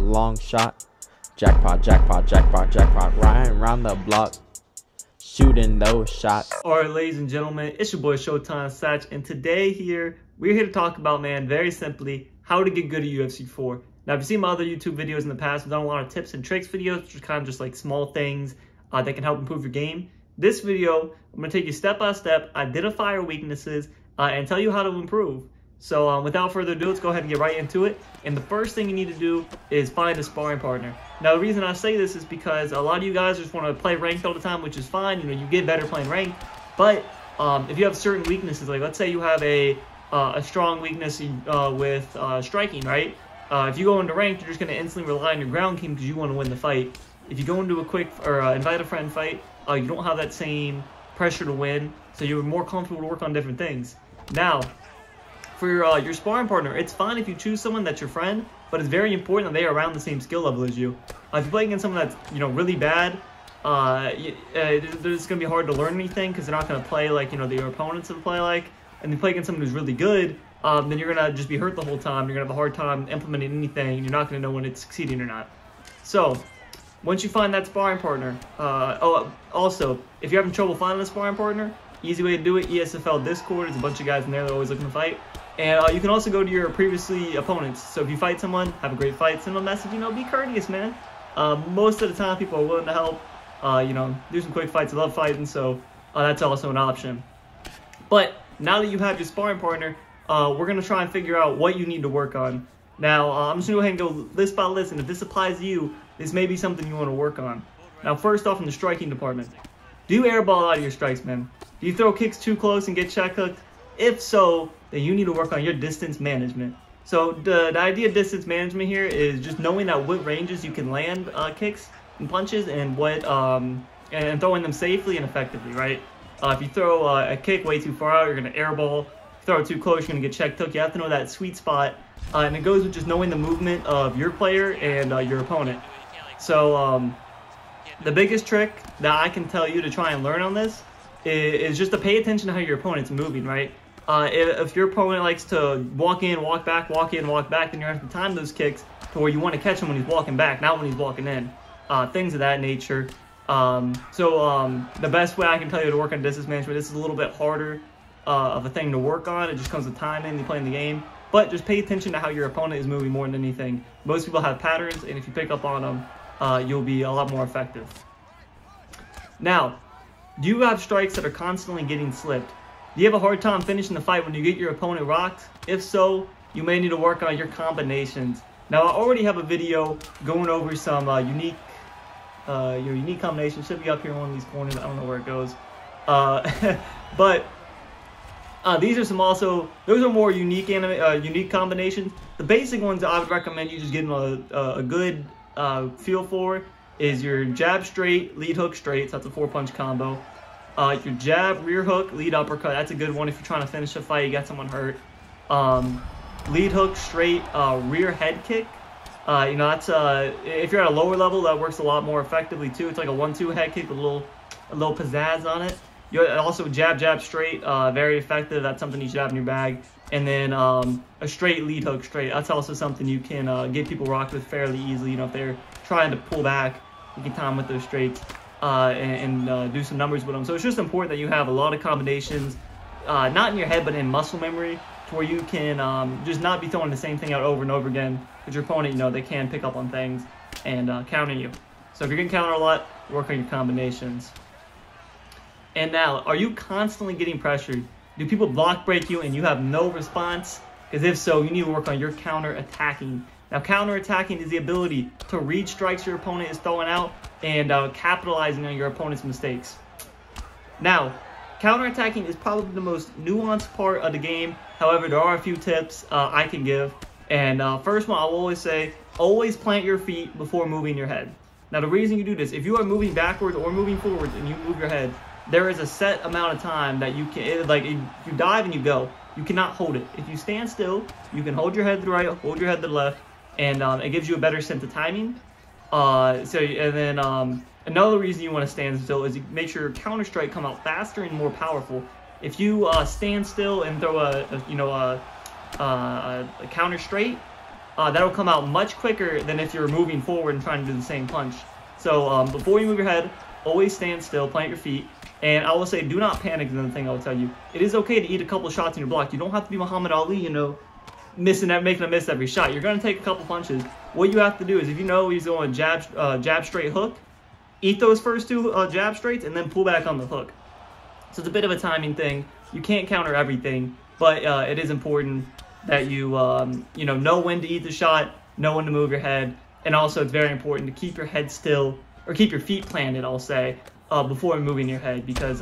long shot. Jackpot, jackpot, jackpot, jackpot, riding around the block, shooting those shots. Alright, ladies and gentlemen, it's your boy Showtime Satch, and today we're here to talk about, man, very simply, how to get good at UFC 4. Now, if you've seen my other YouTube videos in the past, I've done a lot of tips and tricks videos, which are kind of just like small things that can help improve your game. This video, I'm going to take you step by step, identify your weaknesses, and tell you how to improve. So without further ado, let's go ahead and get right into it. And the first thing you need to do is find a sparring partner. Now, the reason I say this is because a lot of you guys just want to play ranked all the time, which is fine. You know, you get better playing ranked. But if you have certain weaknesses, like let's say you have a strong weakness with striking, right? If you go into ranked, you're just going to instantly rely on your ground game because you want to win the fight. If you go into a quick or invite a friend fight, you don't have that same pressure to win, so you're more comfortable to work on different things. Now, for your sparring partner, it's fine if you choose someone that's your friend, but it's very important that they are around the same skill level as you. If you play against someone that's really bad, it's going to be hard to learn anything because they're not going to play like your opponents would play like. And you play against someone who's really good, then you're going to just be hurt the whole time. You're going to have a hard time implementing anything, and you're not going to know when it's succeeding or not. So, once you find that sparring partner, also, if you're having trouble finding a sparring partner, easy way to do it, ESFL Discord. There's a bunch of guys in there that are always looking to fight. And you can also go to your previously opponents. So if you fight someone, have a great fight, send them a message, be courteous, man. Most of the time, people are willing to help, do some quick fights. I love fighting, so that's also an option. But now that you have your sparring partner, we're going to try and figure out what you need to work on. Now, I'm just going to go ahead and go list by list, and if this applies to you, this may be something you want to work on. Now, first off, in the striking department, do you airball out of your strikes, man? Do you throw kicks too close and get check hooked? If so, then you need to work on your distance management. So the idea of distance management here is just knowing at what ranges you can land kicks and punches and what and throwing them safely and effectively, right? If you throw a kick way too far out, you're going to airball. If you throw it too close, you're going to get check hooked. You have to know that sweet spot, and it goes with just knowing the movement of your player and your opponent. So the biggest trick that I can tell you to try and learn on this is just to pay attention to how your opponent's moving, right? If your opponent likes to walk in, walk back, walk in, walk back, then you're going to have to time those kicks to where you want to catch him when he's walking back, not when he's walking in. Things of that nature. The best way I can tell you to work on distance management, this is a little bit harder of a thing to work on. It just comes with time and you playing the game. But just pay attention to how your opponent is moving more than anything. Most people have patterns, and if you pick up on them, you'll be a lot more effective. Now, do you have strikes that are constantly getting slipped? Do you have a hard time finishing the fight when you get your opponent rocked? If so, you may need to work on your combinations. Now, I already have a video going over some unique combinations. Should be up here in one of these corners. I don't know where it goes. But these are those are more unique combinations. The basic ones I would recommend you just getting a good feel for is your jab straight, lead hook straight, so that's a 4-punch combo. Your jab, rear hook, lead uppercut, that's a good one if you're trying to finish a fight, you got someone hurt. Lead hook straight, rear head kick. That's if you're at a lower level, that works a lot more effectively too. It's like a 1-2 head kick with a little pizzazz on it. You also jab straight, very effective. That's something you should have in your bag. And then a straight lead hook straight. That's also something you can get people rocked with fairly easily. If they're trying to pull back, you can time with those straights and do some numbers with them. So it's just important that you have a lot of combinations, not in your head, but in muscle memory, to where you can just not be throwing the same thing out over and over again. Because your opponent, they can pick up on things and counter you. So if you're getting counter a lot, work on your combinations. And now, are you constantly getting pressured? Do people block break you and you have no response? Because if so, you need to work on your counter attacking. Now, counter attacking is the ability to read strikes your opponent is throwing out and capitalizing on your opponent's mistakes. Now, counter attacking is probably the most nuanced part of the game. However, there are a few tips I can give. And first one, I'll always say, always plant your feet before moving your head. Now, the reason you do this, if you are moving backwards or moving forwards and you move your head, there is a set amount of time that you can, like, you dive and you go. You cannot hold it. If you stand still, you can hold your head to the right, hold your head to the left, and it gives you a better sense of timing. Another reason you want to stand still is you make sure your counter strike come out faster and more powerful. If you stand still and throw a counter straight, that'll come out much quicker than if you're moving forward and trying to do the same punch. So before you move your head, always stand still, plant your feet. And I will say, do not panic is another thing I will tell you. It is okay to eat a couple shots in your block. You don't have to be Muhammad Ali, you know, making a miss every shot. You're going to take a couple punches. What you have to do is, if you know he's going jab straight hook, eat those first two jab straights and then pull back on the hook. So it's a bit of a timing thing. You can't counter everything, but it is important that you you know when to eat the shot, know when to move your head, and also it's very important to keep your head still, or keep your feet planted, I'll say, before moving your head, because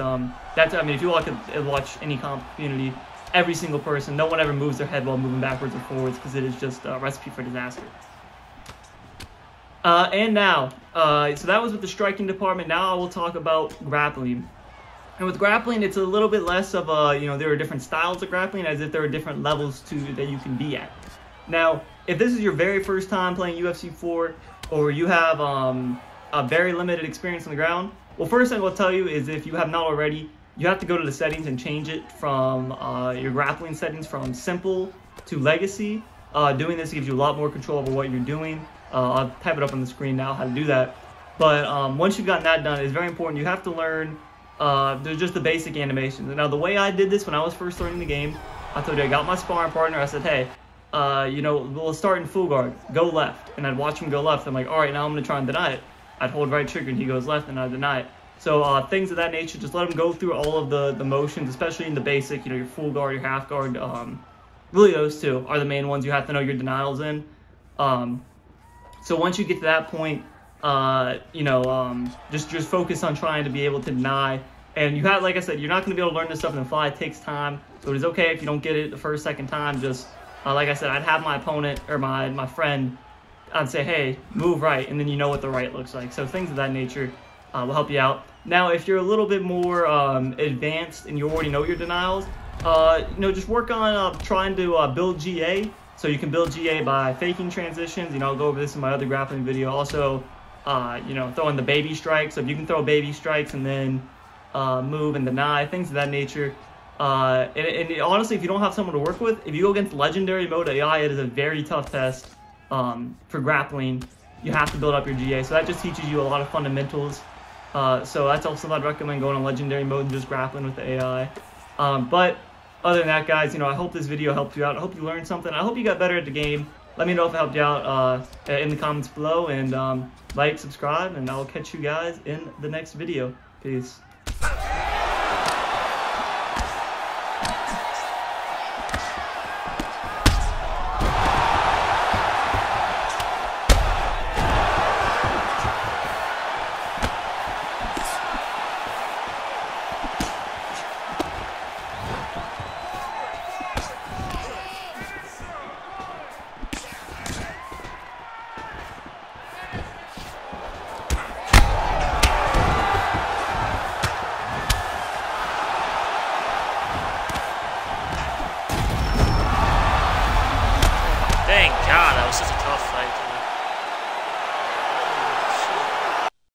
that's, I mean, if you watch any comp community, every single person, no one ever moves their head while moving backwards or forwards, because it is just a recipe for disaster. And now, so that was with the striking department. Now I will talk about grappling. And with grappling, it's a little bit less of a, you know, there are different styles of grappling, as if there are different levels that you can be at. Now, if this is your very first time playing UFC 4, or you have a very limited experience on the ground, well, first thing I'll tell you is, if you have not already, you have to go to the settings and change it from your grappling settings from simple to legacy. Doing this gives you a lot more control over what you're doing. I'll type it up on the screen now how to do that. But once you've gotten that done, it's very important. You have to learn there's just the basic animations. Now, the way I did this when I was first learning the game, I told you, I got my sparring partner. I said, hey, you know, we'll start in full guard, go left. And I'd watch him go left. I'm like, all right, now I'm going to try and deny it. I'd hold right trigger and he goes left and I deny it. So things of that nature, just let him go through all of the motions, especially in the basic, you know, your full guard, your half guard. Really, those two are the main ones you have to know your denials in. So once you get to that point, you know, just focus on trying to be able to deny. And you have, like I said, you're not going to be able to learn this stuff in the fly. It takes time. So it is okay if you don't get it the first, second time. Just, like I said, I'd have my opponent or my friend, I'd say, hey, move right, and then you know what the right looks like. So things of that nature will help you out. Now, if you're a little bit more advanced and you already know your denials, you know, just work on trying to build GA. So you can build GA by faking transitions. You know, I'll go over this in my other grappling video. Also, you know, throwing the baby strikes. So if you can throw baby strikes and then move and deny, things of that nature. And honestly, if you don't have someone to work with, if you go against legendary mode AI, it is a very tough test for grappling. You have to build up your GA. So that just teaches you a lot of fundamentals. So that's also what I'd recommend, going on legendary mode and just grappling with the AI. But other than that, guys, you know, I hope this video helped you out. I hope you learned something. I hope you got better at the game. Let me know if it helped you out in the comments below. And like, subscribe, and I'll catch you guys in the next video. Peace. Thank God, that was such a tough fight.